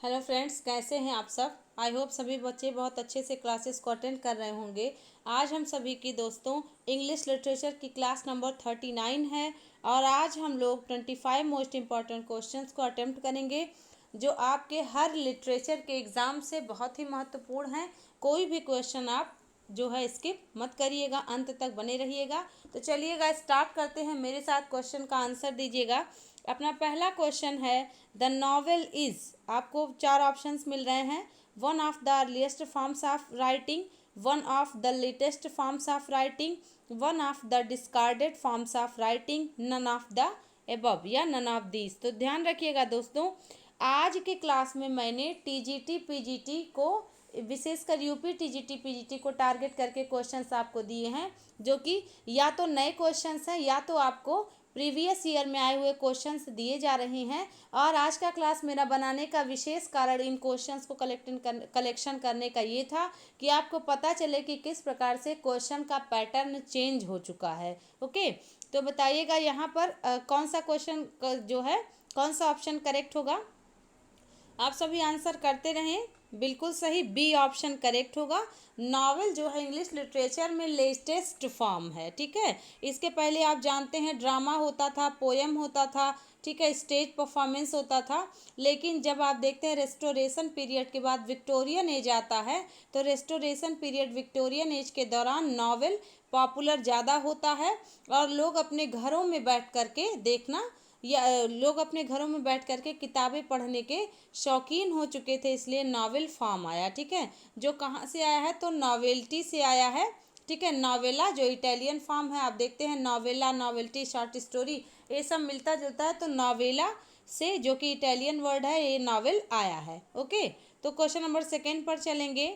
Hello friends, कैसे हैं आप सब। आई होप सभी बच्चे बहुत अच्छे से क्लासेस को अटेंड कर रहे होंगे। आज हम सभी की दोस्तों इंग्लिश लिटरेचर की क्लास नंबर 39 है और आज हम लोग 25 मोस्ट इम्पॉर्टेंट क्वेश्चंस को अटेम्प्ट करेंगे जो आपके हर लिटरेचर के एग्ज़ाम से बहुत ही महत्वपूर्ण हैं। कोई भी क्वेश्चन आप जो है स्किप मत करिएगा, अंत तक बने रहिएगा। तो चलिएगा स्टार्ट करते हैं, मेरे साथ क्वेश्चन का आंसर दीजिएगा। अपना पहला क्वेश्चन है, द नॉवेल इज, आपको चार ऑप्शंस मिल रहे हैं। One of the earliest forms of writing, one of the latest forms of writing, one of the discarded forms of writing, none of the above या नन ऑफ दीज। तो ध्यान रखिएगा दोस्तों, आज के क्लास में मैंने टीजीटी पीजीटी को, विशेषकर यूपी टीजीटी पीजीटी को टारगेट करके क्वेश्चंस आपको दिए हैं, जो कि या तो नए क्वेश्चंस हैं या तो आपको प्रीवियस ईयर में आए हुए क्वेश्चंस दिए जा रहे हैं। और आज का क्लास मेरा बनाने का विशेष कारण इन क्वेश्चंस को कलेक्शन करने का ये था कि आपको पता चले कि किस प्रकार से क्वेश्चन का पैटर्न चेंज हो चुका है। ओके, तो बताइएगा यहाँ पर कौन सा क्वेश्चन जो है, कौन सा ऑप्शन करेक्ट होगा। आप सभी आंसर करते रहें। बिल्कुल सही, बी ऑप्शन करेक्ट होगा। नॉवेल जो है इंग्लिश लिटरेचर में लेटेस्ट फॉर्म है। ठीक है, इसके पहले आप जानते हैं ड्रामा होता था, पोएम होता था, ठीक है, स्टेज परफॉर्मेंस होता था। लेकिन जब आप देखते हैं रेस्टोरेशन पीरियड के बाद विक्टोरियन एज आता है, तो रेस्टोरेशन पीरियड विक्टोरियन एज के दौरान नॉवेल पॉपुलर ज़्यादा होता है और लोग अपने घरों में बैठ करके देखना, या लोग अपने घरों में बैठ करके किताबें पढ़ने के शौकीन हो चुके थे, इसलिए नॉवेल फॉर्म आया। ठीक है, जो कहाँ से आया है, तो नॉवेल्टी से आया है। ठीक है, नॉवेला जो इटालियन फॉर्म है, आप देखते हैं नॉवेला, नॉवेल्टी, शॉर्ट स्टोरी, ये सब मिलता जुलता है। तो नॉवेला से, जो कि इटालियन वर्ड है, ये नॉवेल आया है। ओके, तो क्वेश्चन नंबर सेकेंड पर चलेंगे।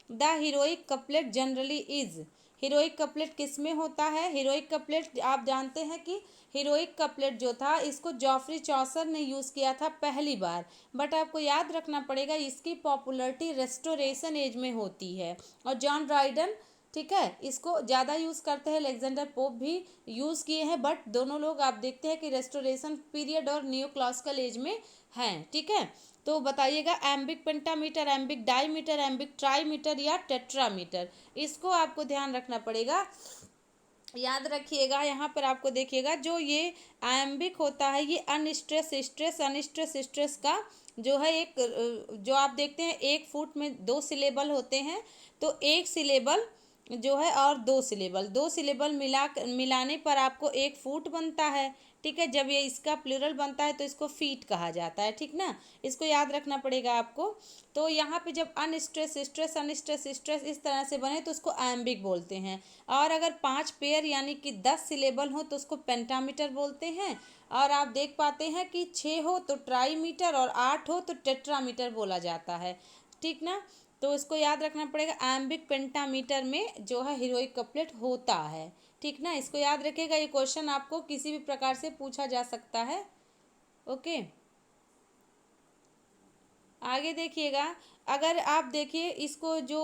The heroic couplet generally is, heroic couplet किस में होता है। हीरोइक कपलेट आप जानते हैं कि हीरोइक कपलेट जो था, इसको जॉफ्री चौसर ने यूज़ किया था पहली बार। बट आपको याद रखना पड़ेगा इसकी पॉपुलैरिटी रेस्टोरेशन एज में होती है और जॉन ड्राइडन, ठीक है, इसको ज़्यादा यूज़ करते हैं। अलेक्जेंडर पोप भी यूज़ किए हैं, बट दोनों लोग आप देखते हैं कि रेस्टोरेशन पीरियड और न्यू क्लासिकल एज में हैं। ठीक है, तो बताइएगा एम्बिक पेंटामीटर, एम्बिक डाईमीटर, एम्बिक ट्राईमीटर या टेट्रामीटर, इसको आपको ध्यान रखना पड़ेगा। याद रखिएगा, यहाँ पर आपको देखिएगा जो ये एम्बिक होता है, ये अनस्ट्रेस स्ट्रेस अनस्ट्रेस स्ट्रेस का जो है एक, जो आप देखते हैं एक फुट में दो सिलेबल होते हैं, तो एक सिलेबल जो है और दो सिलेबल मिलाने पर आपको एक फुट बनता है। ठीक है, जब ये इसका प्लूरल बनता है तो इसको फीट कहा जाता है। ठीक ना, इसको याद रखना पड़ेगा आपको। तो यहाँ पे जब अनस्ट्रेस स्ट्रेस अनस्ट्रेस स्ट्रेस इस तरह से बने तो उसको एम्बिक बोलते हैं। और अगर 5 पेयर यानी कि 10 सिलेबल हो तो उसको पेंटामीटर बोलते हैं। और आप देख पाते हैं कि 6 हो तो ट्राईमीटर और 8 हो तो टेट्रामीटर बोला जाता है। ठीक ना, तो इसको याद रखना पड़ेगा, एम्बिक पेंटामीटर में जो है हीरोइक कपलेट होता है। ठीक ना, इसको याद रखिएगा, ये क्वेश्चन आपको किसी भी प्रकार से पूछा जा सकता है। ओके, आगे देखिएगा, अगर आप देखिए इसको, जो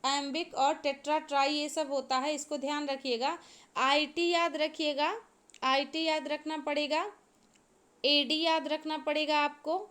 एम्बिक और टेट्रा ट्राई ये सब होता है, इसको ध्यान रखिएगा। आईटी याद रखिएगा, आईटी याद रखना पड़ेगा, एडी याद रखना पड़ेगा आपको,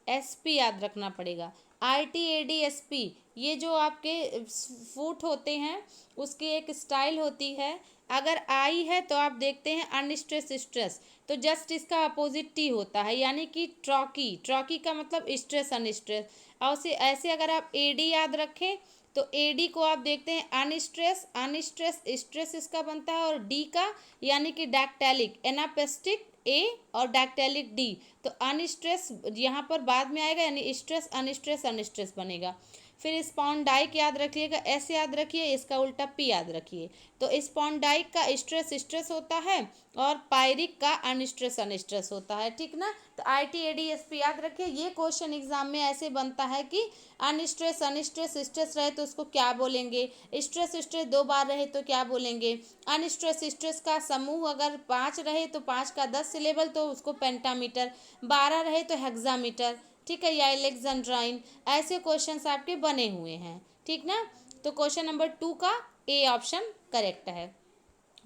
एसपी याद रखना पड़ेगा। आईटी एडी एसपी, ये जो आपके फूट होते हैं उसकी एक स्टाइल होती है। अगर आई है तो आप देखते हैं अनस्ट्रेस स्ट्रेस, तो जस्ट इसका अपोजिट टी होता है, यानी कि ट्रॉकी, ट्रॉकी का मतलब स्ट्रेस अनस्ट्रेस। और से ऐसे अगर आप एडी याद रखें तो एडी को आप देखते हैं अनस्ट्रेस अनस्ट्रेस स्ट्रेस इसका बनता है, और डी का यानी कि डैक्टैलिक एनापेस्टिक ए और डैक्टैलिक डी, तो अनस्ट्रेस यहाँ पर बाद में आएगा, यानी स्ट्रेस अनस्ट्रेस अनस्ट्रेस बनेगा। फिर स्पॉन्डाइक याद रखिएगा, एस याद रखिए, इसका उल्टा पी याद रखिए। तो स्पॉन्डाइक का स्ट्रेस स्ट्रेस होता है और पायरिक का अनस्ट्रेस अनस्ट्रेस होता है। ठीक ना, तो I T A D S P याद रखिए। ये क्वेश्चन एग्जाम में ऐसे बनता है कि अनस्ट्रेस अनस्ट्रेस स्ट्रेस रहे तो उसको क्या बोलेंगे, स्ट्रेस स्ट्रेस 2 बार रहे तो क्या बोलेंगे, अनस्ट्रेस स्ट्रेस का समूह अगर 5 रहे तो 5 का 10 सिलेबल तो उसको पेंटामीटर, 12 रहे तो हेक्सामीटर, ठीक है, या एलेक्जेंड्राइन। ऐसे क्वेश्चंस आपके बने हुए हैं। ठीक ना, तो क्वेश्चन नंबर 2 का ए ऑप्शन करेक्ट है।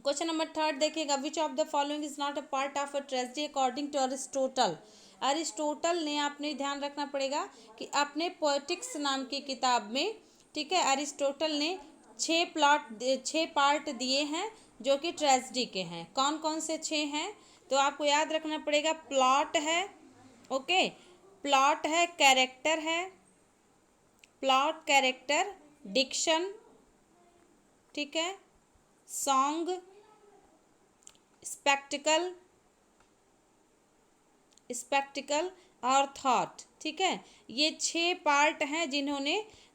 क्वेश्चन नंबर 3 देखिएगा, which of the following is not a part of a tragedy according to Aristotle. Aristotle ने, आपने ध्यान रखना पड़ेगा कि अपने पोएटिक्स नाम की किताब में, ठीक है, अरिस्टोटल ने 6 पार्ट दिए हैं जो कि ट्रेजेडी के हैं। कौन कौन से 6 हैं? तो आपको याद रखना पड़ेगा, प्लॉट है, ओके, प्लॉट है, कैरेक्टर है, प्लॉट, कैरेक्टर, डिक्शन, ठीक है, सॉन्ग, स्पेक्टिकल, स्पेक्टिकल और थॉट, ठीक है। ये 6 पार्ट हैं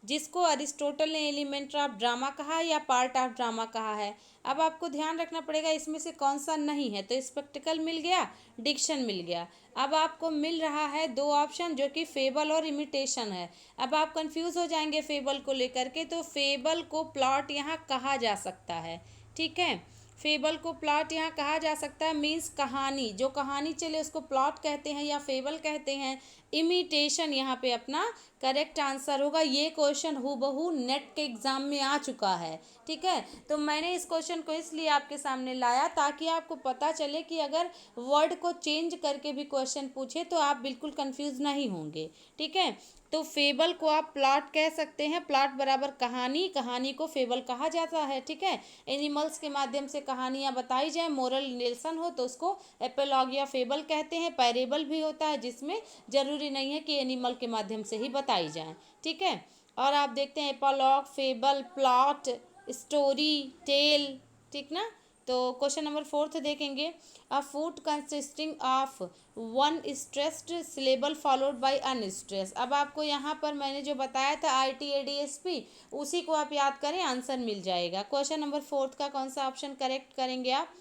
जिसको अरिस्टोटल ने एलिमेंट ऑफ ड्रामा कहा या पार्ट ऑफ ड्रामा कहा है। अब आपको ध्यान रखना पड़ेगा इसमें से कौन सा नहीं है। तो स्पेक्टिकल मिल गया, डिक्शन मिल गया। अब आपको मिल रहा है 2 ऑप्शन जो कि फेबल और इमिटेशन है। अब आप कंफ्यूज हो जाएंगे फेबल को लेकर के, तो फेबल को प्लॉट यहाँ कहा जा सकता है, ठीक है। फेबल को प्लॉट यहाँ कहा जा सकता है, मीन्स कहानी, जो कहानी चले उसको प्लॉट कहते हैं या फेबल कहते हैं। इमिटेशन यहाँ पे अपना करेक्ट आंसर होगा। ये क्वेश्चन हूबहू नेट के एग्जाम में आ चुका है, ठीक है। तो मैंने इस क्वेश्चन को इसलिए आपके सामने लाया ताकि आपको पता चले कि अगर वर्ड को चेंज करके भी क्वेश्चन पूछे तो आप बिल्कुल कंफ्यूज नहीं होंगे, ठीक है। तो फेबल को आप प्लॉट कह सकते हैं, प्लॉट बराबर कहानी, कहानी को फेबल कहा जाता है, ठीक है। एनिमल्स के माध्यम से कहानियाँ बताई जाए, मोरल लेसन हो तो उसको एपिलॉग या फेबल कहते हैं। पैरेबल भी होता है जिसमें जरूरी नहीं है कि एनिमल के माध्यम से ही बताई जाए, ठीक है। और आप देखते हैं epilogue, fable, plot, story, tale, ठीक ना। तो क्वेश्चन नंबर 4 देखेंगे, a foot consisting of 1 stressed syllable followed by unstress. अब आपको यहाँ पर मैंने जो बताया था ITADSP, उसी को आप याद करें, आंसर मिल जाएगा। क्वेश्चन नंबर 4 का कौन सा ऑप्शन करेक्ट करेंगे आप?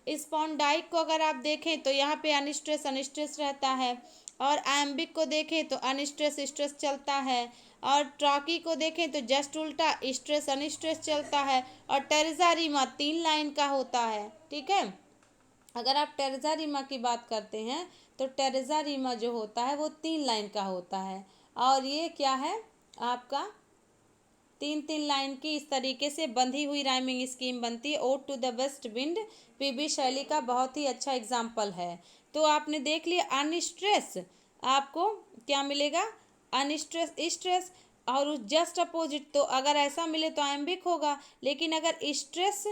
स्पॉन्डाइक को अगर आप देखें तो यहाँ पे अनस्ट्रेस अनस्ट्रेस रहता है, और एम्बिक को देखें तो अनस्ट्रेस स्ट्रेस चलता है, और ट्रॉकी को देखें तो जस्ट उल्टा स्ट्रेस अनस्ट्रेस चलता है, और टेरेसा रीमा 3 लाइन का होता है, ठीक है। अगर आप टेरेसा रीमा की बात करते हैं तो टेरेसा रीमा जो होता है वो 3 लाइन का होता है, और ये क्या है आपका 3 लाइन की इस तरीके से बंधी हुई राइमिंग स्कीम बनती है। Ode to the west wind PB Shelley का बहुत ही अच्छा एग्जाम्पल है। तो आपने देख लिया अनस्ट्रेस, आपको क्या मिलेगा? अनस्ट्रेस स्ट्रेस, और उस जस्ट अपोजिट, तो अगर ऐसा मिले तो एम्बिक होगा, लेकिन अगर स्ट्रेस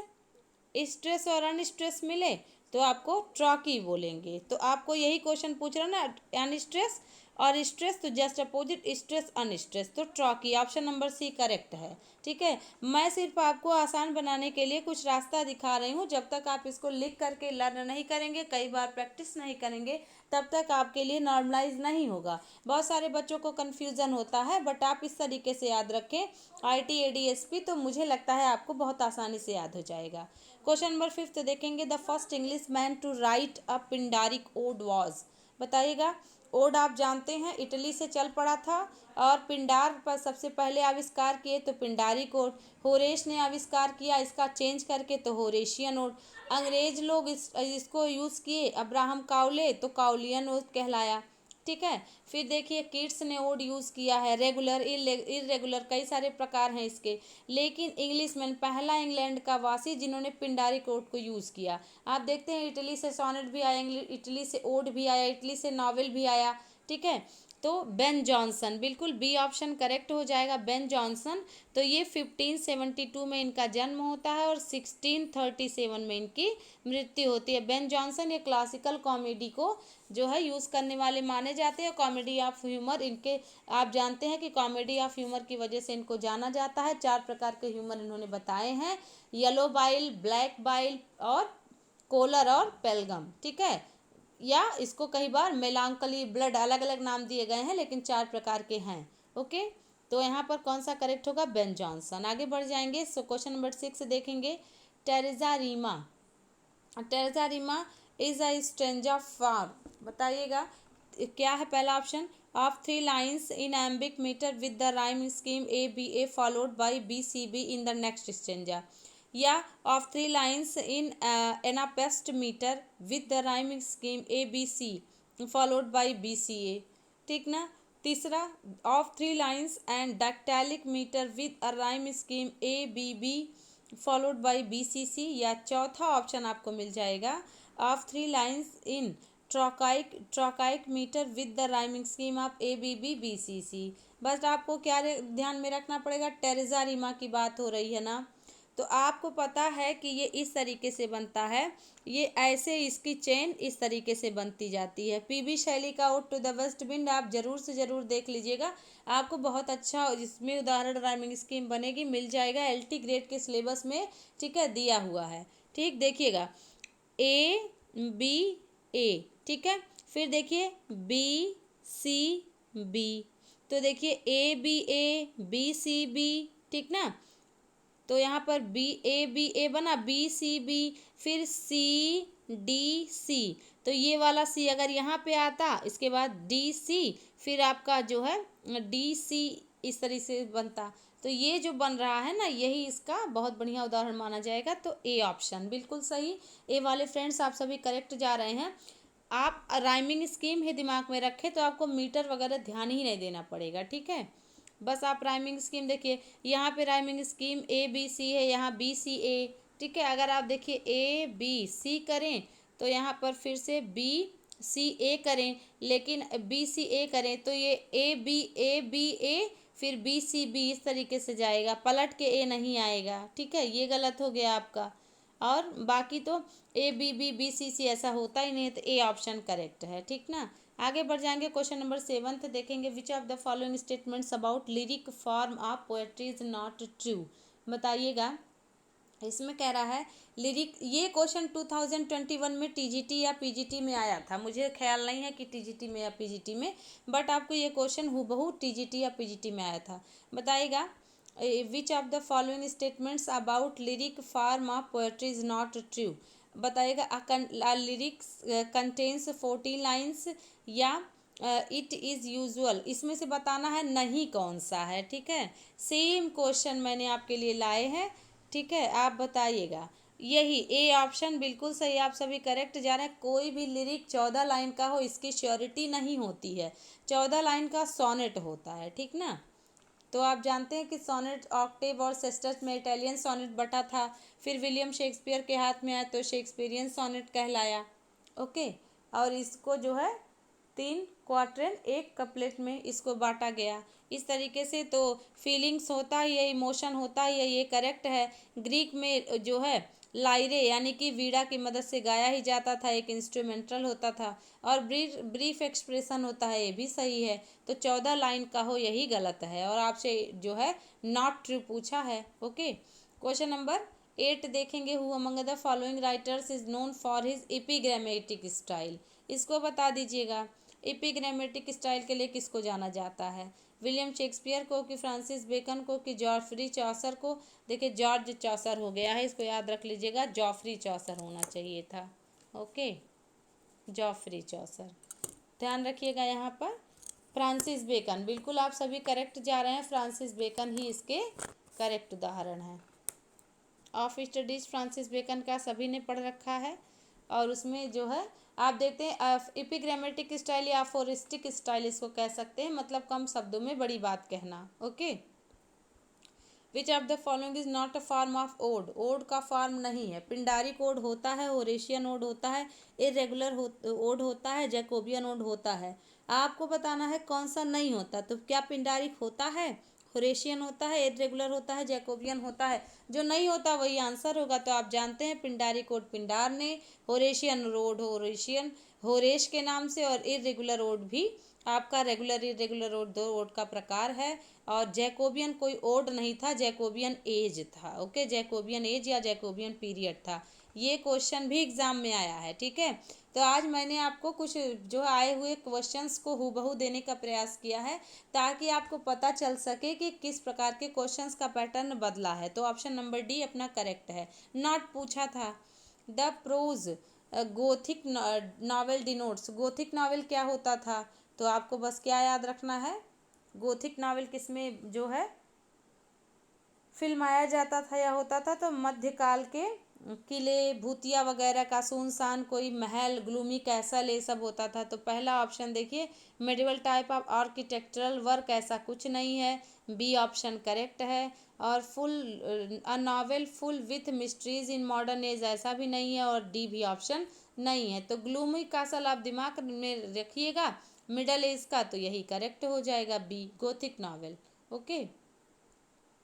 स्ट्रेस और अनस्ट्रेस मिले तो आपको ट्रॉकी बोलेंगे। तो आपको यही क्वेश्चन पूछ रहा ना, अनस्ट्रेस और स्ट्रेस, तो जस्ट अपोजिट स्ट्रेस अनस्ट्रेस, तो trochee, option number C correct है, ठीक है। मैं सिर्फ आपको आसान बनाने के लिए कुछ रास्ता दिखा रही हूँ। जब तक आप इसको लिख करके लर्न नहीं करेंगे, कई बार प्रैक्टिस नहीं करेंगे, तब तक आपके लिए नॉर्मलाइज नहीं होगा। बहुत सारे बच्चों को कन्फ्यूज़न होता है, बट आप इस तरीके से याद रखें ITADSP, तो मुझे लगता है आपको बहुत आसानी से याद हो जाएगा। क्वेश्चन नंबर 5 देखेंगे, the first English man to write a Pindaric ode was. बताइएगा। ओड आप जानते हैं इटली से चल पड़ा था, और पिंडार पर सबसे पहले आविष्कार किए तो पिंडारिक ओड। होरेश ने आविष्कार किया इसका चेंज करके, तो होरेशियन ओड। अंग्रेज लोग इसको यूज़ किए, अब्राहम काउले, तो काउलियन ओड कहलाया, ठीक है। फिर देखिए किड्स ने ओड यूज़ किया है, रेगुलर, इरेगुलर, कई सारे प्रकार हैं इसके। लेकिन इंग्लिशमैन पहला इंग्लैंड का वासी जिन्होंने पिंडारिक ओड को यूज़ किया। आप देखते हैं इटली से सोनेट भी आया, इटली से ओड भी आया, इटली से नॉवेल भी आया, ठीक है। तो बेन जॉनसन, बिल्कुल B ऑप्शन करेक्ट हो जाएगा, बेन जॉनसन। तो ये 1572 में इनका जन्म होता है और 1637 में इनकी मृत्यु होती है। बेन जॉनसन ये क्लासिकल कॉमेडी को जो है यूज़ करने वाले माने जाते हैं। कॉमेडी ऑफ ह्यूमर इनके, आप जानते हैं कि कॉमेडी ऑफ ह्यूमर की वजह से इनको जाना जाता है। 4 प्रकार के ह्यूमर इन्होंने बताए हैं, येलो बाइल, ब्लैक बाइल और कोलर और पेलगम, ठीक है। या इसको कई बार मेलांकली, ब्लड, अलग अलग नाम दिए गए हैं, लेकिन 4 प्रकार के हैं, ओके। तो यहाँ पर कौन सा करेक्ट होगा? Ben Johnson. आगे बढ़ जाएंगे। सो क्वेश्चन नंबर 6 देखेंगे, terza rima. Terza rima is a stranger for, बताइएगा क्या है पहला option? Of 3 lines in iambic metre with the rhyme scheme ABA followed by BCB in the next stranger, या of 3 lines in anapest metre with the rhyming scheme ABC followed by BCA, ठीक ना। तीसरा, of 3 lines and dactylic metre with a rhyme scheme ABB followed by BCC, या चौथा option आपको मिल जाएगा, of 3 lines in trochaic meter with the rhyming scheme of ABBBCC। बस आपको क्या ध्यान में रखना पड़ेगा, टेरेसा रीमा की बात हो रही है ना, तो आपको पता है कि ये इस तरीके से बनता है, ये ऐसे इसकी चेन इस तरीके से बनती जाती है। PB शैली का ode to the west wind आप जरूर से ज़रूर देख लीजिएगा, आपको बहुत अच्छा इसमें उदाहरण राइमिंग स्कीम बनेगी, मिल जाएगा LT ग्रेड के सिलेबस में, ठीक है, दिया हुआ है। ठीक, देखिएगा ABA, ठीक है, फिर देखिए BCB, तो देखिए ABA BCB, ठीक ना, तो यहाँ पर BABA बना, BCB, फिर CDC, तो ये वाला C अगर यहाँ पे आता, इसके बाद DC, फिर आपका जो है DC, इस तरह से बनता, तो ये जो बन रहा है ना, यही इसका बहुत बढ़िया उदाहरण माना जाएगा। तो A ऑप्शन बिल्कुल सही। ए वाले फ्रेंड्स आप सभी करेक्ट जा रहे हैं। आप राइमिंग स्कीम ही दिमाग में रखें तो आपको मीटर वगैरह ध्यान ही नहीं देना पड़ेगा, ठीक है। बस आप राइमिंग स्कीम देखिए, यहाँ पे राइमिंग स्कीम ABC है, यहाँ BCA, ठीक है। अगर आप देखिए ABC करें तो यहाँ पर फिर से BCA करें, लेकिन BCA करें तो ये ABA फिर BCB इस तरीके से जाएगा, पलट के A नहीं आएगा, ठीक है, ये गलत हो गया आपका। और बाकी तो ABBBCC ऐसा होता ही नहीं है, तो A ऑप्शन करेक्ट है, ठीक ना। आगे बढ़ जाएंगे, क्वेश्चन नंबर 7 देखेंगे। विच of the following statements about lyric form of poetry is not true, बताइएगा। इसमें कह रहा है लिरिक, ये क्वेश्चन 2021 में TGT या PGT में आया था, मुझे ख्याल नहीं है कि TGT में या PGT में, बट आपको ये क्वेश्चन हूबहू TGT या PGT में आया था। बताइएगा, विच of the following statements about lyric form of poetry is not true, बताइएगा। लिरिक्स कंटेन्स 40 लाइन्स या इट इज़ यूजुअल, इसमें से बताना है नहीं कौन सा है, ठीक है। सेम क्वेश्चन मैंने आपके लिए लाए हैं, ठीक है, आप बताइएगा। यही A ऑप्शन बिल्कुल सही, आप सभी करेक्ट जा रहे हैं। कोई भी लिरिक 14 लाइन का हो इसकी श्योरिटी नहीं होती है, 14 लाइन का सोनेट होता है, ठीक ना। तो आप जानते हैं कि सोनेट ऑक्टेव और सेस्टस में इटालियन सोनेट बटा था, फिर विलियम शेक्सपियर के हाथ में आया तो शेक्सपियरियन सोनेट कहलाया, ओके। और इसको जो है 3 क्वार्टेन 1 कपलेट में इसको बांटा गया, इस तरीके से। तो फीलिंग्स होता है, ये इमोशन होता है, ये करेक्ट है। ग्रीक में जो है लाइरे यानी कि वीणा की मदद से गाया ही जाता था, एक इंस्ट्रूमेंटल होता था। और ब्रीफ एक्सप्रेशन होता है, ये भी सही है। तो 14 लाइन का हो यही गलत है, और आपसे जो है नॉट ट्रू पूछा है, ओके। क्वेश्चन नंबर 8 देखेंगे। Who among the following writers is known for his epigrammatic style, इसको बता दीजिएगा। एपिग्रामेटिक स्टाइल के लिए किसको जाना जाता है, विलियम शेक्सपियर को, कि फ्रांसिस बेकन को, कि जॉफरी चौसर को। देखिए जॉर्ज चौसर हो गया है, इसको याद रख लीजिएगा, जॉफरी चौसर होना चाहिए था, ओके, जॉफरी चौसर। ध्यान रखिएगा यहाँ पर फ्रांसिस बेकन, बिल्कुल आप सभी करेक्ट जा रहे हैं, फ्रांसिस बेकन ही इसके करेक्ट उदाहरण है। ऑफ स्टडीज फ्रांसिस बेकन का सभी ने पढ़ रखा है, और उसमें जो है आप देखते हैं एपिग्रामेटिक स्टाइल या अफोरिस्टिक स्टाइल इसको कह सकते हैं, मतलब कम शब्दों में बड़ी बात कहना, okay. Which of the following is not a form of ode, ode का फॉर्म नहीं है। पिंडारिक ओड होता है, होरेशियन ओड होता है, इरेगुलर ओड होता है, जैकोबियन ओड होता है। आपको बताना है कौन सा नहीं होता, तो क्या पिंडारिक होता है, होरेशियन होता है, इरेगुलर होता है, जैकोबियन होता है। जो नहीं होता वही आंसर होगा। तो आप जानते हैं पिंडारिक ओड पिंडार ने, होरेशियन रोड होरेशियन होरेश के नाम से, और इरेगुलर ओड भी आपका रेगुलर इरेगुलर ओड 2 ओड का प्रकार है। और जैकोबियन कोई ओड नहीं था, जैकोबियन एज था, ओके, जैकोबियन एज या जैकोबियन पीरियड था। ये क्वेश्चन भी एग्जाम में आया है, ठीक है। तो आज मैंने आपको कुछ जो आए हुए क्वेश्चंस को हूबहू देने का प्रयास किया है, ताकि आपको पता चल सके कि किस प्रकार के क्वेश्चंस का पैटर्न बदला है। तो ऑप्शन नंबर डी अपना करेक्ट है। नॉट पूछा था। The prose Gothic novel denotes, Gothic novel क्या होता था, तो आपको बस क्या याद रखना है, गोथिक नावल किसमें जो है फिल्माया जाता था या होता था, तो मध्यकाल के किले भूतिया वगैरह का, सुनसान कोई महल, ग्लूमी कैसल, ये सब होता था। तो पहला ऑप्शन देखिए, medieval type of architectural work, ऐसा कुछ नहीं है, बी ऑप्शन करेक्ट है। और full a novel full with mysteries in modern age, ऐसा भी नहीं है, और डी भी ऑप्शन नहीं है। तो ग्लूमी कासल आप दिमाग में रखिएगा, मिडल एज का, तो यही करेक्ट हो जाएगा B, Gothic novel. Okay,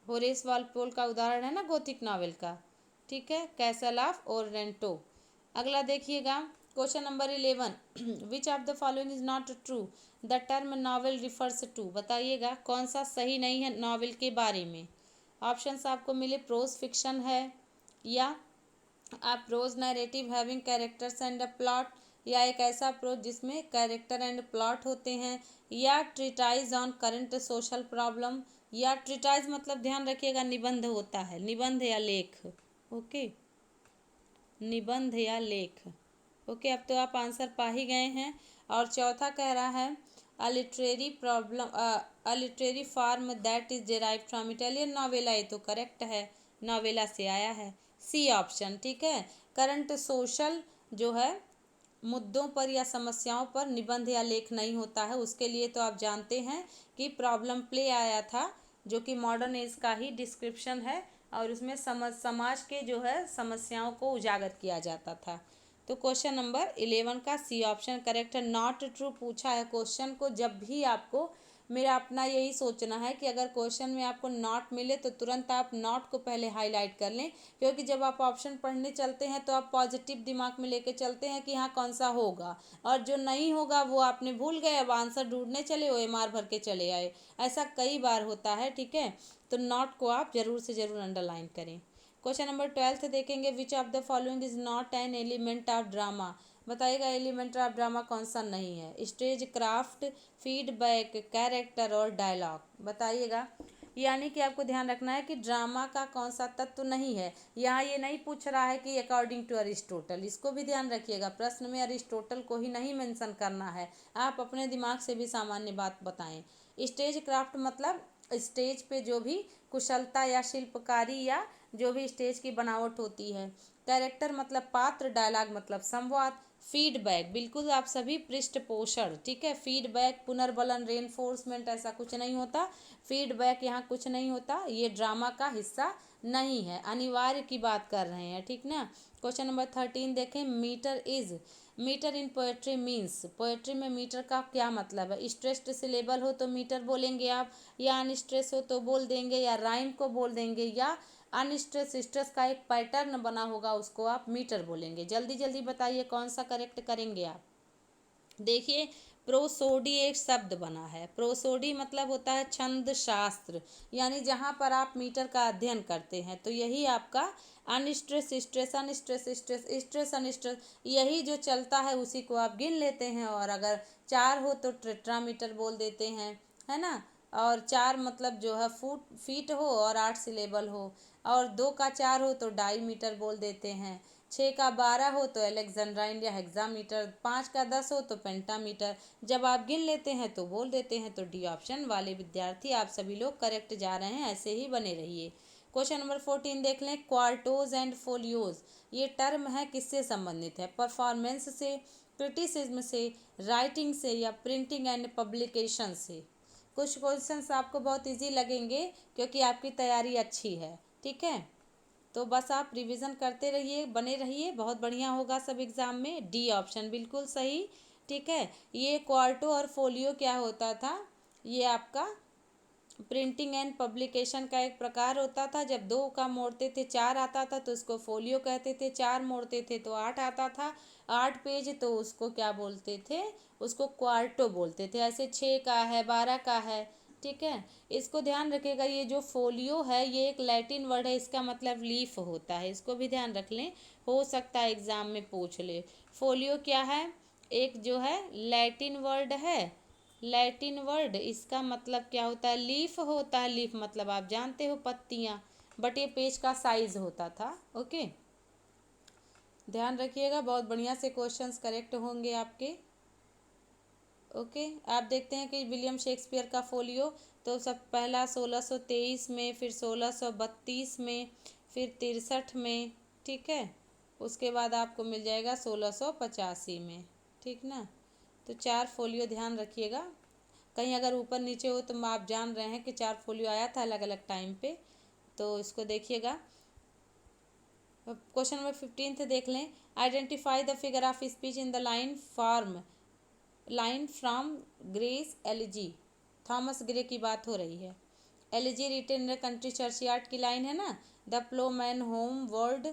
Horace Walpole का उदाहरण है ना गोथिक नॉवेल का। ठीक है, कैसल ऑफ ओरेंटो। अगला देखिएगा question number 11, which of the following is not true, the term novel refers to. बताइएगा कौन सा सही नहीं है नॉवेल के बारे में। ऑप्शंस आपको मिले, प्रोज फिक्शन है, या आप prose narrative having characters and a plot, या एक ऐसा प्रोज जिसमें कैरेक्टर एंड प्लॉट होते हैं, या treatise on current social problem, या ट्रिटाइज मतलब ध्यान रखिएगा निबंध होता है, निबंध या लेख। ओके, निबंध या लेख। ओके, अब तो आप आंसर पा ही गए हैं। और चौथा कह रहा है a literary problem, a literary form that is derive from Italian novella. ये तो करेक्ट है, नॉवेला से आया है, सी ऑप्शन। ठीक है, करंट सोशल जो है मुद्दों पर या समस्याओं पर निबंध या लेख नहीं होता है। उसके लिए तो आप जानते हैं कि प्रॉब्लम प्ले आया था, जो कि मॉडर्न एज का ही डिस्क्रिप्शन है, और उसमें समाज के जो है समस्याओं को उजागर किया जाता था। तो क्वेश्चन नंबर 11 का सी ऑप्शन करेक्ट है। नॉट ट्रू पूछा है क्वेश्चन को, जब भी आपको, मेरा अपना यही सोचना है कि अगर क्वेश्चन में आपको नॉट मिले तो तुरंत आप नॉट को पहले हाईलाइट कर लें, क्योंकि जब आप ऑप्शन पढ़ने चलते हैं तो आप पॉजिटिव दिमाग में लेके चलते हैं कि हाँ कौन सा होगा, और जो नहीं होगा वो आपने भूल गए, अब आंसर ढूंढने चले OMR भर के चले आए। ऐसा कई बार होता है। ठीक है, तो नॉट को आप जरूर से जरूर अंडरलाइन करें। क्वेश्चन नंबर 12 देखेंगे, विच of the following is not an element of drama. बताइएगा एलिमेंट ऑफ ड्रामा कौन सा नहीं है। स्टेज क्राफ्ट, फीडबैक, कैरेक्टर और डायलॉग। बताइएगा, यानी कि आपको ध्यान रखना है कि ड्रामा का कौन सा तत्व नहीं है। यहाँ ये नहीं पूछ रहा है कि अकॉर्डिंग टू अरिस्टोटल, इसको भी ध्यान रखिएगा, प्रश्न में अरिस्टोटल को ही नहीं मेंशन करना है, आप अपने दिमाग से भी सामान्य बात बताएं। स्टेज क्राफ्ट मतलब स्टेज पे जो भी कुशलता या शिल्पकारी या जो भी स्टेज की बनावट होती है। कैरेक्टर मतलब पात्र, डायलॉग मतलब संवाद, फीडबैक बिल्कुल आप सभी पृष्ठपोषण। ठीक है, फीडबैक पुनर्बलन रेनफोर्समेंट ऐसा कुछ नहीं होता, फीडबैक यहाँ कुछ नहीं होता, ये ड्रामा का हिस्सा नहीं है, अनिवार्य की बात कर रहे हैं। ठीक ना। क्वेश्चन नंबर 13 देखें, meter is, meter in poetry means, poetry में मीटर का क्या मतलब है। स्ट्रेस्ड सिलेबल हो तो मीटर बोलेंगे आप, या अनस्ट्रेस हो तो बोल देंगे, या राइम को बोल देंगे, या अनस्ट्रेस स्ट्रेस का एक पैटर्न बना होगा उसको आप मीटर बोलेंगे। जल्दी जल्दी बताइए कौन सा करेक्ट करेंगे आप। देखिए, प्रोसोडी एक शब्द बना है, प्रोसोडी मतलब होता है छंद शास्त्र, यानी जहाँ पर आप मीटर का अध्ययन करते हैं, तो यही आपका unstress stress, unstress stress, stress unstress, यही जो चलता है उसी को आप गिन लेते हैं। और अगर 4 हो तो टेट्रामीटर बोल देते हैं, है ना। और 4 मतलब जो है फीट हो, और 8 सिलेबल हो, और 2 का 4 हो तो डाई मीटर बोल देते हैं, 6 का 12 हो तो एलेक्जेंड्राइन या हेक्सामीटर, 5 का 10 हो तो पेंटामीटर। जब आप गिन लेते हैं तो बोल देते हैं। तो डी ऑप्शन वाले विद्यार्थी आप सभी लोग करेक्ट जा रहे हैं, ऐसे ही बने रहिए। क्वेश्चन नंबर 14 देख लें, क्वार्टोज एंड फोलियोज, ये टर्म है किससे संबंधित है। परफॉर्मेंस से, क्रिटिसिज्म से, राइटिंग से, या प्रिंटिंग एंड पब्लिकेशन से। कुछ क्वेश्चंस आपको बहुत इजी लगेंगे क्योंकि आपकी तैयारी अच्छी है। ठीक है, तो बस आप रिवीजन करते रहिए, बने रहिए, बहुत बढ़िया होगा सब एग्ज़ाम में। डी ऑप्शन बिल्कुल सही। ठीक है, ये क्वार्टो और फोलियो क्या होता था, ये आपका प्रिंटिंग एंड पब्लिकेशन का एक प्रकार होता था। जब 2 का मोड़ते थे 4 आता था तो उसको फोलियो कहते थे, 4 मोड़ते थे तो 8 आता था, 8 पेज तो उसको क्या बोलते थे, उसको क्वार्टो बोलते थे। ऐसे 6 का है, 12 का है। ठीक है, इसको ध्यान रखिएगा, ये जो फोलियो है ये एक लैटिन वर्ड है, इसका मतलब लीफ होता है, इसको भी ध्यान रख लें, हो सकता है एग्जाम में पूछ ले। फोलियो क्या है, एक जो है लैटिन वर्ड है, लैटिन वर्ड, इसका मतलब क्या होता है, लीफ होता है। लीफ मतलब आप जानते हो पत्तियां, बट ये पेज का साइज होता था। ओके, ध्यान रखिएगा, बहुत बढ़िया से क्वेश्चंस करेक्ट होंगे आपके। ओके, आप देखते हैं कि विलियम शेक्सपियर का फोलियो तो सब पहला 1623 में, फिर 1632 में, फिर 63 में। ठीक है, उसके बाद आपको मिल जाएगा 1685 में। ठीक ना। तो 4 फोलियो ध्यान रखिएगा, कहीं अगर ऊपर नीचे हो तो आप जान रहे हैं कि 4 फोलियो आया था अलग अलग टाइम पे, तो इसको देखिएगा। क्वेश्चन नंबर 15 देख लें। Identify the figure of speech in the line from Gray's Elegy. Thomas Gray की बात हो रही है। एलिजी रिटेन कंट्री चर्चयार्ड की लाइन है ना, the ploughman homeward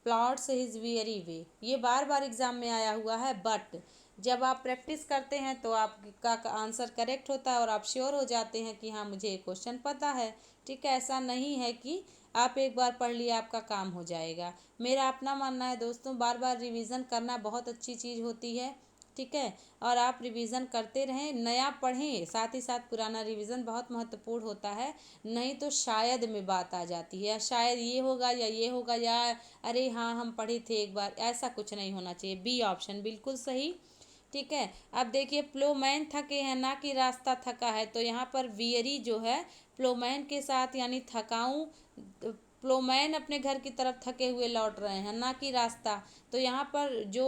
plots his weary way. ये बार बार एग्जाम में आया हुआ है, बट जब आप प्रैक्टिस करते हैं तो आपका आंसर करेक्ट होता है और आप श्योर हो जाते हैं कि हाँ मुझे ये क्वेश्चन पता है। ठीक है, ऐसा नहीं है कि आप एक बार पढ़ लिए आपका काम हो जाएगा। मेरा अपना मानना है दोस्तों, बार बार रिवीजन करना बहुत अच्छी चीज़ होती है। ठीक है, और आप रिवीजन करते रहें, नया पढ़ें, साथ ही साथ पुराना रिवीजन बहुत महत्वपूर्ण होता है। नहीं तो शायद में बात आ जाती है, शायद ये होगा या ये होगा या अरे हाँ हम पढ़े थे एक बार, ऐसा कुछ नहीं होना चाहिए। बी ऑप्शन बिल्कुल सही। ठीक है, अब देखिए प्लोमैन थके हैं ना कि रास्ता थका है, तो यहाँ पर वियरी जो है प्लोमैन के साथ यानी थकाऊं, प्लोमैन अपने घर की तरफ थके हुए लौट रहे हैं ना कि रास्ता। तो यहाँ पर जो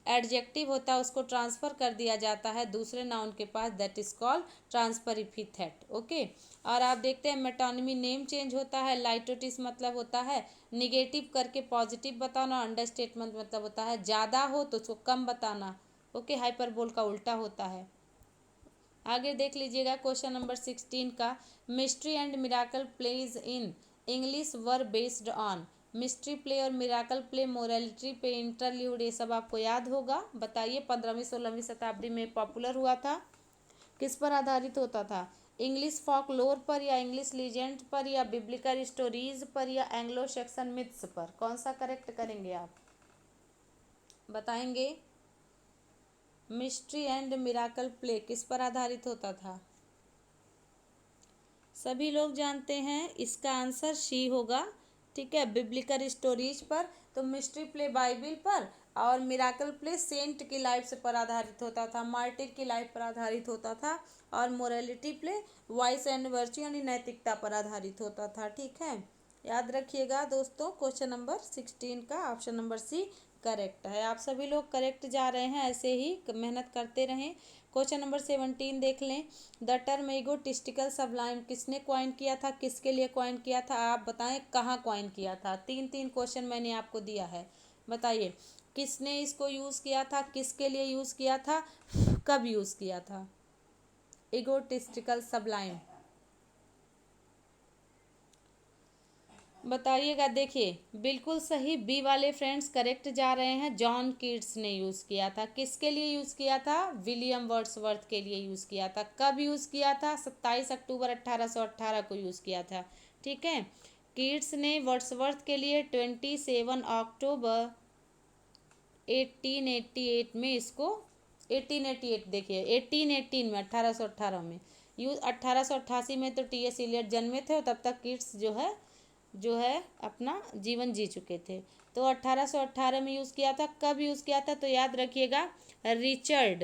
एडजेक्टिव होता है उसको ट्रांसफ़र कर दिया जाता है दूसरे नाउन के पास, that is called transfer epithet. Okay, और आप देखते हैं मेटोनिमी नेम चेंज होता है। लाइटोटिस मतलब होता है निगेटिव करके पॉजिटिव बताना, अंडरस्टेटमेंट मतलब होता है ज़्यादा हो तो उसको कम बताना। ओके, हाइपरबोल का उल्टा होता है। आगे देख लीजिएगा क्वेश्चन नंबर 16 का। Mystery and miracle plays in English were based on. Mystery play और मिराकल प्ले मोरालिटी पे इंटरल्यूड, ये सब आपको याद होगा। बताइए 15वीं 16वीं शताब्दी में पॉपुलर हुआ था, किस पर आधारित होता था? इंग्लिश फॉक लोर पर या इंग्लिश लीजेंड पर या बिब्लिकल स्टोरीज पर या एंग्लो सेक्सन मिथ्स पर? कौन सा करेक्ट करेंगे आप, बताएंगे? मिस्ट्री एंड मिराकल प्ले किस पर आधारित होता था? सभी लोग जानते हैं, इसका आंसर सी होगा। ठीक है, बिब्लिकल स्टोरीज पर। तो मिस्ट्री प्ले बाइबिल पर और मिराकल प्ले सेंट की लाइफ से पर आधारित होता था, मार्टिर की लाइफ पर आधारित होता था। और morality play vice and virtue यानी नैतिकता पर आधारित होता था। ठीक है, याद रखिएगा दोस्तों, क्वेश्चन नंबर 16 का ऑप्शन नंबर सी करेक्ट है। आप सभी लोग करेक्ट जा रहे हैं, ऐसे ही मेहनत करते रहें। क्वेश्चन नंबर 17 देख लें। द टर्म ईगोटिस्टिकल सबलाइम किसने क्वाइन किया था, किसके लिए क्वाइन किया था? आप बताएं कहाँ क्वाइन किया था। तीन तीन क्वेश्चन मैंने आपको दिया है, बताइए किसने इसको यूज़ किया था, किसके लिए यूज़ किया था, कब यूज़ किया था? ईगोटिस्टिकल सबलाइम बताइएगा। देखिए बिल्कुल सही, बी वाले फ्रेंड्स करेक्ट जा रहे हैं। जॉन कीट्स ने यूज़ किया था। किसके लिए यूज़ किया था? विलियम वर्ड्सवर्थ के लिए यूज़ किया था। कब यूज़ किया था? 27 अक्टूबर 1818 को यूज़ किया था। ठीक है, कीट्स ने वर्ड्सवर्थ के लिए 27 अक्टूबर 1888 में इसको 1888 देखिए 1818 में 1818 में यूज 1888 में तो टी एस इलियट जन्मे थे और तब तक कीट्स जो है अपना जीवन जी चुके थे। तो 1818 में यूज़ किया था। कब यूज़ किया था? तो याद रखिएगा, रिचर्ड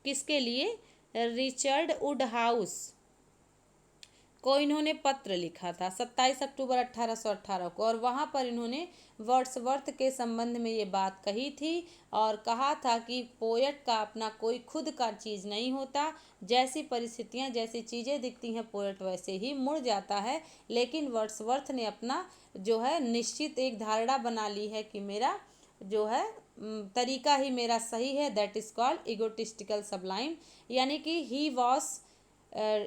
किसके लिए? रिचर्ड वुडहाउस को इन्होंने पत्र लिखा था 27 अक्टूबर 1818 को, और वहाँ पर इन्होंने वर्ड्सवर्थ के संबंध में ये बात कही थी और कहा था कि पोएट का अपना कोई खुद का चीज़ नहीं होता, जैसी परिस्थितियाँ जैसी चीज़ें दिखती हैं पोएट वैसे ही मुड़ जाता है। लेकिन वर्ड्सवर्थ ने अपना जो है निश्चित एक धारणा बना ली है कि मेरा जो है तरीका ही मेरा सही है, that is called egotistical sublime. यानी कि ही वॉज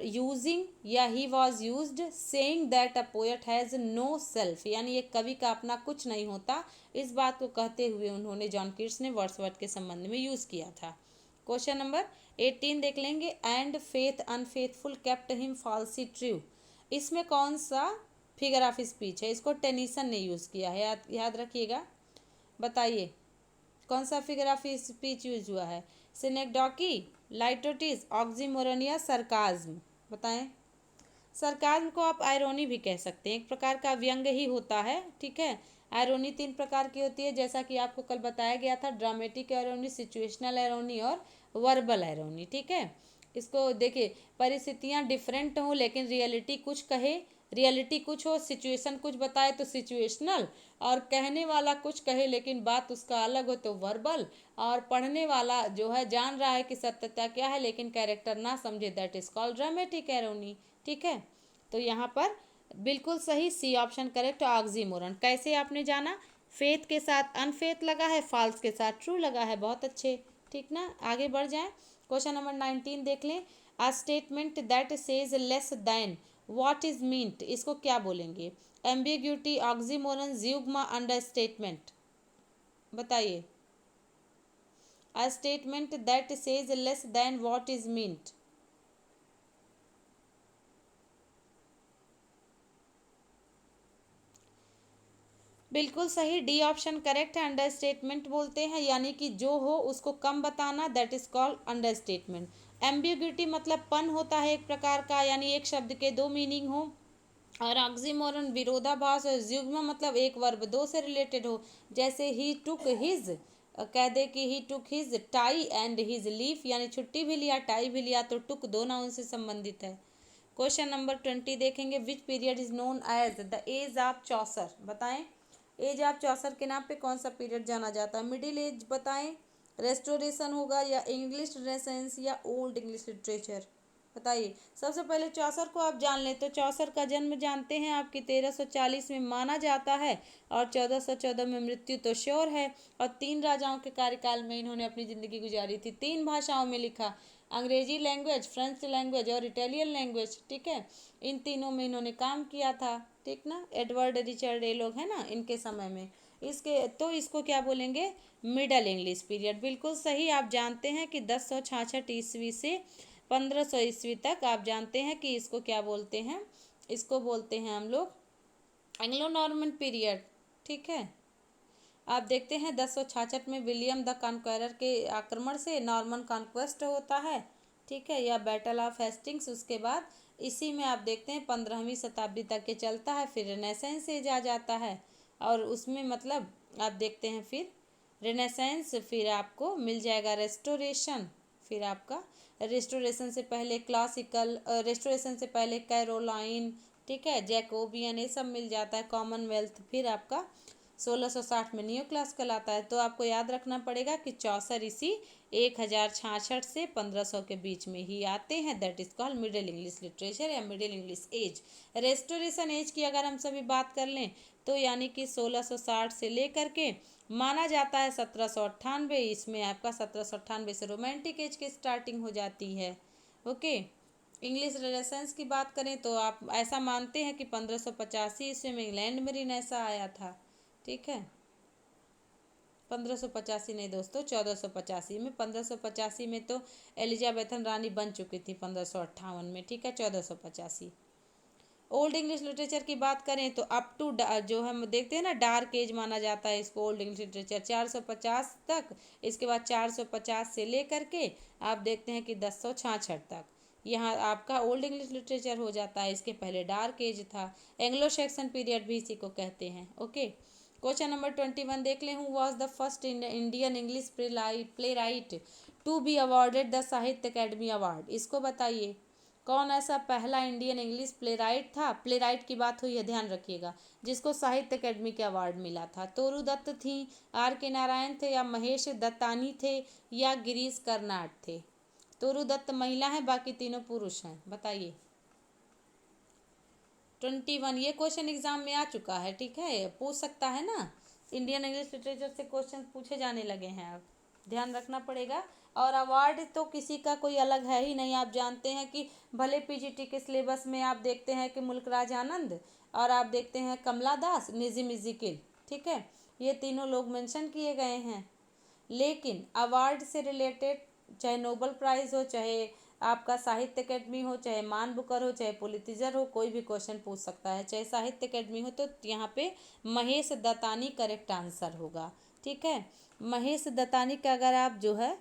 यूजिंग या he was used saying that a poet has no self, यानी एक कवि का अपना कुछ नहीं होता। इस बात को कहते हुए उन्होंने जॉन कीट्स ने वर्ड्सवर्थ के संबंध में यूज़ किया था। क्वेश्चन नंबर 18 देख लेंगे। And faith unfaithful kept him falsies true, इसमें कौन सा फिगर ऑफ स्पीच है? इसको टेनिसन ने यूज़ किया है, याद रखिएगा। बताइए कौन सा फिगर ऑफ स्पीच यूज हुआ है? सिनेक्डॉकी, लाइटोटिस, ऑक्सीमोरन या सरकाज्म? बताएं। सरकाज्म को आप आयरोनी भी कह सकते हैं, एक प्रकार का व्यंग ही होता है। ठीक है, आयरोनी 3 प्रकार की होती है, जैसा कि आपको कल बताया गया था, ड्रामेटिक आयरोनी, सिचुएशनल आयरोनी और वर्बल आयरोनी। ठीक है, इसको देखिए, परिस्थितियाँ डिफरेंट हों लेकिन रियलिटी कुछ हो, सिचुएशन कुछ बताए तो सिचुएशनल, और कहने वाला कुछ कहे लेकिन बात उसका अलग हो तो वर्बल, और पढ़ने वाला जो है जान रहा है कि सत्यता क्या है लेकिन कैरेक्टर ना समझे, दैट इज कॉल्ड ड्रामेटिक एरोनी। ठीक है, तो यहाँ पर बिल्कुल सही सी ऑप्शन करेक्ट, ऑक्सीमोरन। कैसे आपने जाना? फेथ के साथ अनफेथ लगा है, फॉल्स के साथ ट्रू लगा है। बहुत अच्छे, ठीक ना। आगे बढ़ जाएं। क्वेश्चन नंबर 19 देख लें। A statement that says less than what is meant, इसको क्या बोलेंगे? एम्बिग्यूटी, ऑक्सीमोरन, ज़्यूग्मा, अंडर स्टेटमेंट, बताइए। A statement that says less than what is meant. बिल्कुल सही, डी ऑप्शन करेक्ट है। अंडर स्टेटमेंट बोलते हैं, यानी कि जो हो उसको कम बताना, that is called under statement. Ambiguity मतलब पन होता है एक प्रकार का, यानी एक शब्द के दो मीनिंग हो। और ऑक्सीमोरन विरोधाभास। और युग्म मतलब एक वर्ब दो से रिलेटेड हो, जैसे ही टुक हिज, कह दे कि he took his tie and his leave, यानी छुट्टी भी लिया टाई भी लिया, तो टुक दो नाउन से संबंधित है। क्वेश्चन नंबर 20 देखेंगे। Which period is known as the age of Chaucer, बताएं। एज ऑफ चौसर के नाम पे कौन सा पीरियड जाना जाता है? मिडिल एज बताएं, रेस्टोरेशन होगा, या इंग्लिश रेनेसेंस, या ओल्ड इंग्लिश लिटरेचर, बताइए। सबसे पहले चौसर को आप जान लें तो चौसर का जन्म जानते हैं आपकी 1340 में माना जाता है, और 1414 में मृत्यु तो श्योर है। और 3 राजाओं के कार्यकाल में इन्होंने अपनी ज़िंदगी गुजारी थी। 3 भाषाओं में लिखा, अंग्रेजी लैंग्वेज, फ्रेंच लैंग्वेज और इटालियन लैंग्वेज, ठीक है। इन तीनों में इन्होंने काम किया था, ठीक ना। एडवर्ड रिचर्ड ये लोग हैं ना, इनके समय में। इसके तो इसको क्या बोलेंगे? Middle English period. बिल्कुल सही। आप जानते हैं कि 1066 ईस्वी से 1500 ईस्वी तक आप जानते हैं कि इसको क्या बोलते हैं? इसको बोलते हैं हम लोग एंग्लो नॉर्मन पीरियड, ठीक है। आप देखते हैं 1066 में विलियम द कॉन्क्वेरर के आक्रमण से नॉर्मन कॉन्क्वेस्ट होता है, ठीक है, या बैटल ऑफ हेस्टिंग्स। उसके बाद इसी में आप देखते हैं 15वीं शताब्दी तक के चलता है, फिर रेनेसेंस एज आ जाता है। और उसमें मतलब आप देखते हैं फिर रेनेसेंस, फिर आपको मिल जाएगा रेस्टोरेशन, फिर आपका रेस्टोरेशन से पहले क्लासिकल, रेस्टोरेशन से पहले कैरोलाइन, ठीक है, जैकोबियन, ये सब मिल जाता है, कॉमनवेल्थ। फिर आपका 1660 में न्यू क्लासिकल आता है। तो आपको याद रखना पड़ेगा कि चौसर इसी 1066 से 1500 के बीच में ही आते हैं, that is called middle English literature या middle English age. Restoration age की अगर हम सभी बात कर लें तो यानी कि 1660 से लेकर के माना जाता है 1798, इसमें आपका 1798 से रोमांटिक एज की स्टार्टिंग हो जाती है, ओके। इंग्लिश रेनेसांस की बात करें तो आप ऐसा मानते हैं कि 1585 ईस्वी में इंग्लैंड में रिनेसा आया था, ठीक है। 1585 नहीं दोस्तों, 1485 में। 1585 में तो एलिजाबेथन रानी बन चुकी थी 1558 में, ठीक है। 1485। ओल्ड इंग्लिश लिटरेचर की बात करें तो अप टू जो हम देखते हैं ना डार्क एज माना जाता है इसको, ओल्ड इंग्लिश लिटरेचर 450 तक। इसके बाद 450 से लेकर के आप देखते हैं कि 1066 तक यहाँ आपका ओल्ड इंग्लिश लिटरेचर हो जाता है। इसके पहले डार्क एज था, एंग्लो सेक्सन पीरियड भी इसी को कहते हैं, ओके। क्वेश्चन नंबर 21 देख लें। Who was the first Indian English playwright to be awarded the Sahitya Akademi award, इसको बताइए। कौन ऐसा पहला इंडियन इंग्लिश प्ले राइट था? प्ले राइट की बात हुई है, ध्यान रखिएगा, जिसको साहित्य अकेडमी के अवार्ड मिला था। तोरू दत्त थी, आर के नारायण थे, या महेश दत्तानी थे, या गिरीश कर्नाड थे? तोरू दत्त महिला है, बाकी तीनों पुरुष हैं, बताइए। 21 ये क्वेश्चन एग्जाम में आ चुका है, ठीक है, पूछ सकता है ना। इंडियन इंग्लिश लिटरेचर से क्वेश्चन पूछे जाने लगे हैं, अब ध्यान रखना पड़ेगा। और अवार्ड तो किसी का कोई अलग है ही नहीं। आप जानते हैं कि भले पीजीटी के सिलेबस में आप देखते हैं कि मुल्कराज आनंद, और आप देखते हैं कमला दास, निजिम इजिकिल, ठीक है, ये तीनों लोग मेंशन किए गए हैं। लेकिन अवार्ड से रिलेटेड, चाहे नोबल प्राइज़ हो, चाहे आपका साहित्य अकेडमी हो, चाहे मान बुकर हो, चाहे पुलितिजर हो, कोई भी क्वेश्चन पूछ सकता है। चाहे साहित्य अकेडमी हो तो यहाँ पे महेश दत्तानी करेक्ट आंसर होगा, ठीक है। महेश दत्तानी का अगर आप जो है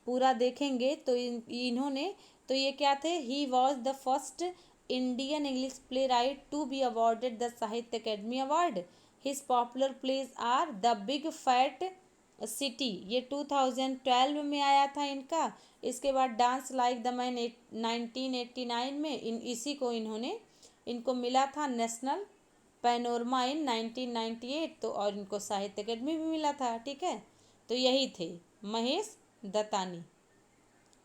पूरा देखेंगे तो इन्होंने तो ये क्या थे? He was the first Indian English playwright to be awarded the Sahitya Akademi award. His popular plays are the big fat city, ये 2012 में आया था इनका। इसके बाद डांस लाइक द मैन 1989 में इसी को इनको मिला था नेशनल पैनोरमा इन 1998, तो और इनको साहित्य अकेडमी भी मिला था, ठीक है। तो यही थे महेश दत्तानी,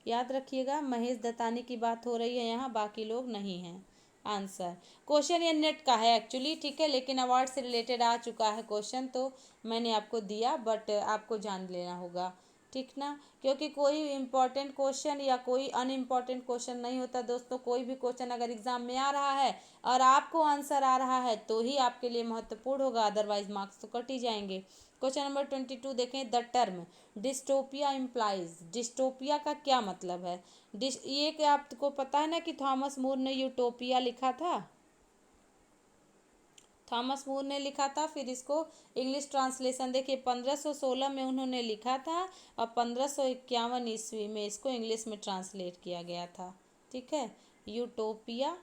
याद रखिएगा, महेश दत्तानी की बात हो रही है यहाँ, बाकी लोग नहीं हैं, आंसर। क्वेश्चन ये नेट का है एक्चुअली, ठीक है, लेकिन अवार्ड से रिलेटेड आ चुका है क्वेश्चन, तो मैंने आपको दिया, बट आपको जान लेना होगा, ठीक ना, क्योंकि कोई इम्पोर्टेंट क्वेश्चन या कोई अनइम्पोर्टेंट क्वेश्चन नहीं होता दोस्तों। कोई भी क्वेश्चन अगर एग्जाम में आ रहा है और आपको आंसर आ रहा है तो ही आपके लिए महत्वपूर्ण होगा, अदरवाइज मार्क्स तो कट ही जाएंगे। क्वेश्चन नंबर 22 देखें। The term dystopia implies, dystopia का क्या मतलब है? ये क्या आपको पता है ना कि थॉमस मूर ने यूटोपिया लिखा था, थॉमस मूर ने लिखा था। फिर इसको इंग्लिश ट्रांसलेशन देखिए, 1516 में उन्होंने लिखा था और 1551 ईस्वी में इसको इंग्लिश में ट्रांसलेट किया गया था, ठीक है। यूटोपिया,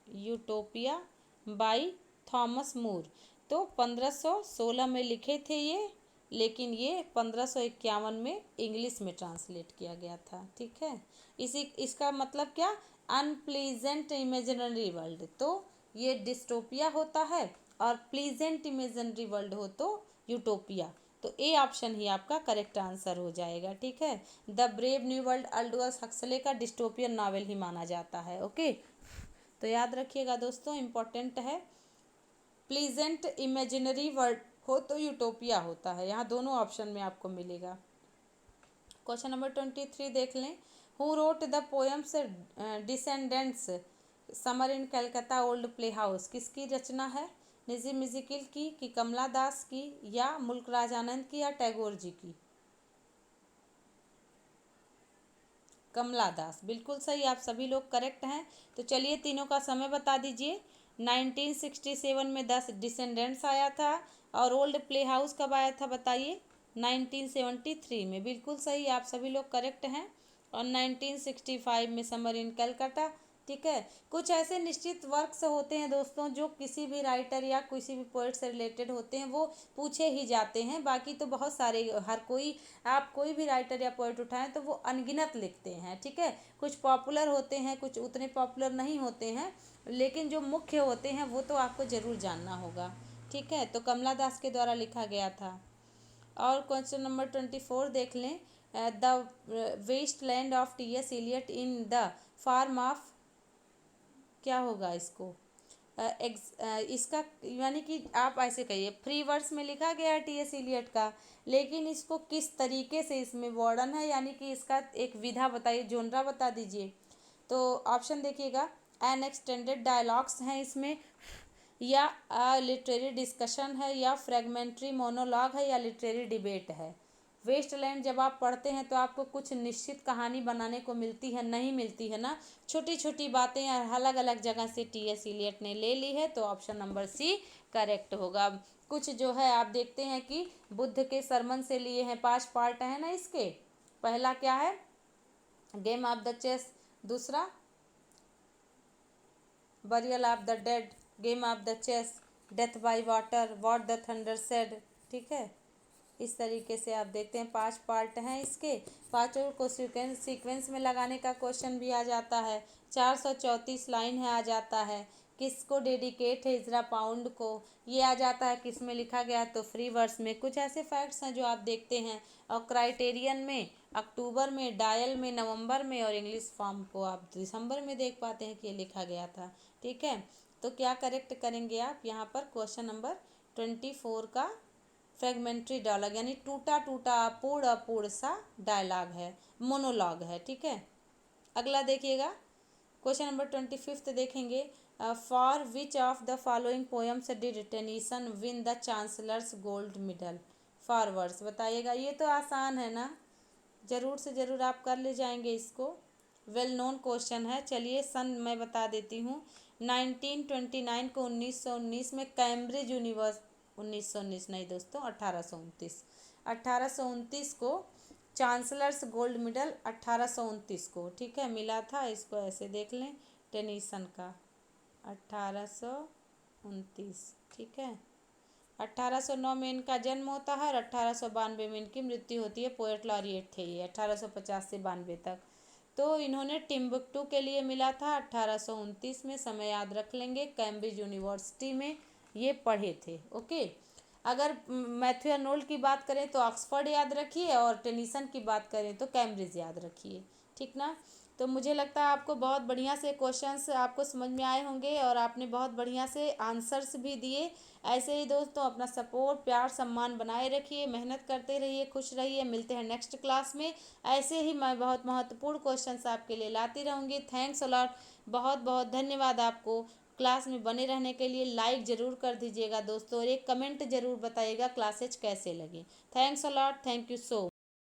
यूटोपिया बाय थॉमस मूर। तो 1516 में लिखे थे ये, लेकिन ये 1551 में इंग्लिश में ट्रांसलेट किया गया था, ठीक है। इसी इसका मतलब क्या? अनप्लीजेंट इमेजिनरी वर्ल्ड, तो ये डिस्टोपिया होता है, और प्लीजेंट इमेजिनरी वर्ल्ड हो तो यूटोपिया। तो ए ऑप्शन ही आपका करेक्ट आंसर हो जाएगा, ठीक है। The brave new world Aldous Huxley का डिस्टोपियन नॉवेल ही माना जाता है, ओके। तो याद रखिएगा दोस्तों, इम्पोर्टेंट है। प्लीजेंट इमेजिनरी वर्ल्ड हो तो यूटोपिया होता है, यहाँ दोनों ऑप्शन में आपको मिलेगा। क्वेश्चन नंबर 23 देख लें। Who wrote the poems descendants summer in Calcutta old play house, किसकी रचना है? निजी म्यूजिकल की, कि कमला दास की, या मुल्कराज आनंद की, या टैगोर जी की? कमला दास, बिल्कुल सही, आप सभी लोग करेक्ट हैं। तो चलिए तीनों का समय बता दीजिए। 1967 में 10 डिसेंडेंट्स आया था, और ओल्ड प्ले हाउस कब आया था बताइए? 1973 में, बिल्कुल सही, आप सभी लोग करेक्ट हैं। और 1965 में समर इन कलकत्ता, ठीक है। कुछ ऐसे निश्चित वर्क्स होते हैं दोस्तों जो किसी भी राइटर या किसी भी पोइट से रिलेटेड होते हैं, वो पूछे ही जाते हैं। बाकी तो बहुत सारे, हर कोई, आप कोई भी राइटर या पोइट उठाएं तो वो अनगिनत लिखते हैं, ठीक है। कुछ पॉपुलर होते हैं, कुछ उतने पॉपुलर नहीं होते हैं, लेकिन जो मुख्य होते हैं वो तो आपको ज़रूर जानना होगा, ठीक है। तो कमला दास के द्वारा लिखा गया था। और क्वेश्चन नंबर 24 देख लें। The waste land of T S. Eliot in the form of, क्या होगा इसको? इसका यानी कि आप ऐसे कहिए, फ्री वर्ड्स में लिखा गया है टी.एस. इलियट का, लेकिन इसको किस तरीके से इसमें वर्णन है, यानी कि इसका एक विधा बताइए, जोनरा बता दीजिए। तो ऑप्शन देखिएगा, एन एक्सटेंडेड डायलॉग्स हैं इसमें, या लिटरेरी डिस्कशन है, या फ्रेगमेंट्री मोनोलॉग है, या लिटरेरी डिबेट है। वेस्टलैंड जब आप पढ़ते हैं तो आपको कुछ निश्चित कहानी बनाने को मिलती है, नहीं मिलती है ना, छोटी छोटी बातें अलग अलग जगह से टी.एस. इलियट ने ले ली है, तो ऑप्शन नंबर सी करेक्ट होगा। कुछ जो है आप देखते हैं कि बुद्ध के सरमन से लिए हैं, 5 पार्ट है ना इसके। पहला क्या है? गेम ऑफ द चेस, दूसरा burial of the dead, game of the chess, death by water, what the thunder said, ठीक है। इस तरीके से आप देखते हैं 5 पार्ट हैं इसके। पाँचों को सीक्वेंस में लगाने का क्वेश्चन भी आ जाता है। 434 लाइन है, आ जाता है। किसको डेडिकेट है? इजरा पाउंड को। ये आ जाता है किस में लिखा गया है? तो फ्री वर्स में। कुछ ऐसे फैक्ट्स हैं जो आप देखते हैं, और क्राइटेरियन में अक्टूबर में, डायल में नवंबर में, और इंग्लिश फॉर्म को आप दिसंबर में देख पाते हैं कि ये लिखा गया था, ठीक है। तो क्या करेक्ट करेंगे आप यहाँ पर? क्वेश्चन नंबर 24 का फ्रेगमेंट्री डायलॉग, यानी टूटा टूटा अपूर्ण अपूर्ण सा डायलॉग है, मोनोलॉग है, ठीक है। अगला देखिएगा, क्वेश्चन नंबर 25 देखेंगे। For which of the following poems did Tennyson win the chancellor's gold medal? Forwards बताइएगा। ये तो आसान है ना, ज़रूर से ज़रूर आप कर ले जाएंगे इसको, वेल नोन क्वेश्चन है। चलिए सन मैं बता देती हूँ। 1929 को 1919 में कैम्ब्रिज यूनिवर्स, 1919 नहीं दोस्तों, 1829, 1829 को चांसलर्स गोल्ड मेडल 1829 को, ठीक है, मिला था। इसको ऐसे देख लें, टेनिसन का 1829, ठीक है। 1809 में इनका जन्म होता है, और 1892 में इनकी मृत्यु होती है। पोएट लॉरिएट थे ये 1850 से 92 तक। तो इन्होंने टिम्बुक्टू के लिए मिला था 1829 में, समय याद रख लेंगे। कैम्ब्रिज यूनिवर्सिटी में ये पढ़े थे, ओके। अगर मैथ्यू आर्नोल्ड की बात करें तो ऑक्सफोर्ड याद रखिए, और टेनिसन की बात करें तो कैम्ब्रिज याद रखिए, ठीक ना। तो मुझे लगता है आपको बहुत बढ़िया से क्वेश्चंस आपको समझ में आए होंगे और आपने बहुत बढ़िया से आंसर्स भी दिए। ऐसे ही दोस्तों अपना सपोर्ट प्यार सम्मान बनाए रखिए, मेहनत करते रहिए, खुश रहिए। मिलते हैं नेक्स्ट क्लास में। ऐसे ही मैं बहुत महत्वपूर्ण क्वेश्चंस आपके लिए लाती रहूँगी। Thanks a lot. बहुत बहुत धन्यवाद आपको क्लास में बने रहने के लिए। लाइक ज़रूर कर दीजिएगा दोस्तों और एक कमेंट ज़रूर बताइएगा क्लासेज कैसे लगे। Thanks a lot. Thank you so